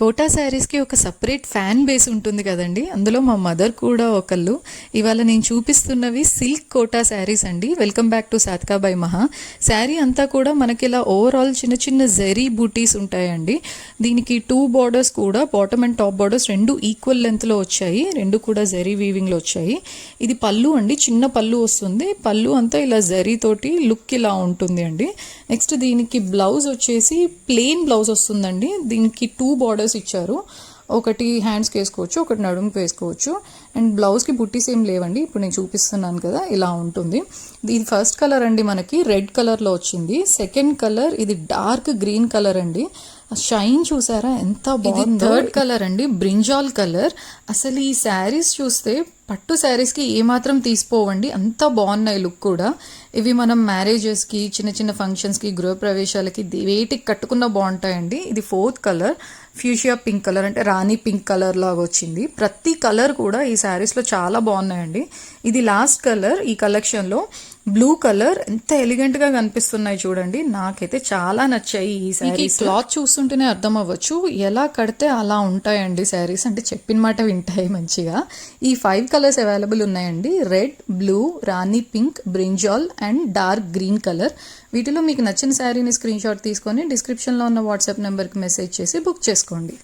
Quota శారీస్కి ఒక separate fan base ఉంటుంది కదండి. అందులో మా మదర్ కూడా ఒకళ్ళు. ఇవాళ నేను చూపిస్తున్నవి సిల్క్ కోటా శారీస్ అండి. వెల్కమ్ బ్యాక్ టు సాత్కా బై మహా. శారీ అంతా కూడా మనకి ఇలా ఓవరాల్ చిన్న చిన్న జెరీ బూటీస్ ఉంటాయండి. దీనికి 2 బార్డర్స్ కూడా, బాటమ్ అండ్ టాప్ బార్డర్స్ రెండు ఈక్వల్ లెంత్లో వచ్చాయి. రెండు కూడా జెరీ వీవింగ్లో వచ్చాయి. ఇది పళ్ళు అండి, చిన్న పళ్ళు వస్తుంది. పళ్ళు అంతా ఇలా జెరీ తోటి లుక్ ఇలా ఉంటుంది అండి. నెక్స్ట్ దీనికి బ్లౌజ్ వచ్చేసి ప్లెయిన్ బ్లౌజ్ వస్తుందండి. దీనికి 2 బార్డర్స్ ఇచ్చారు. ఒకటి హ్యాండ్స్కి వేసుకోవచ్చు, ఒకటి నడుముకి వేసుకోవచ్చు. అండ్ బ్లౌజ్కి బుట్టీస్ ఏం లేవండి. ఇప్పుడు నేను చూపిస్తున్నాను కదా, ఇలా ఉంటుంది. ఇది ఫస్ట్ కలర్ అండి, మనకి రెడ్ కలర్లో వచ్చింది. సెకండ్ కలర్ ఇది డార్క్ గ్రీన్ కలర్ అండి. షైన్ చూసారా ఎంత బాగుంది. థర్డ్ కలర్ అండి, బ్రింజాల్ కలర్. అసలు ఈ శారీస్ చూస్తే పట్టు శారీస్కి ఏమాత్రం తీసిపోవండి, అంత బాగున్నాయి లుక్ కూడా. ఇవి మనం మ్యారేజెస్కి, చిన్న చిన్న ఫంక్షన్స్కి, గృహప్రవేశాలకి వేటికి కట్టుకున్న బాగుంటాయండి. ఇది fourth colour, fuchsia pink colour, అంటే రాణి పింక్ కలర్ లాగా వచ్చింది. ప్రతి కలర్ కూడా ఈ శారీస్లో చాలా బాగున్నాయండి. ఇది లాస్ట్ కలర్ ఈ కలెక్షన్లో, బ్లూ కలర్. ఎంత ఎలిగెంట్గా కనిపిస్తున్నాయి చూడండి. నాకైతే చాలా నచ్చాయి ఈ శారీస్. క్లాత్ చూస్తుంటేనే అర్థం అవ్వచ్చు, ఎలా కడితే అలా ఉంటాయండి శారీస్. అంటే చెప్పిన మాట వింటాయి మంచిగా. ఈ 5 కలర్స్ అవైలబుల్ ఉన్నాయండి. Red, blue, Rani pink, brinjal and dark green colour. వీటిలో మీకు నచ్చిన శారీని స్క్రీన్ షాట్ తీసుకొని డిస్క్రిప్షన్లో ఉన్న వాట్సాప్ నెంబర్కి మెసేజ్ చేసి బుక్ చేసుకోండి.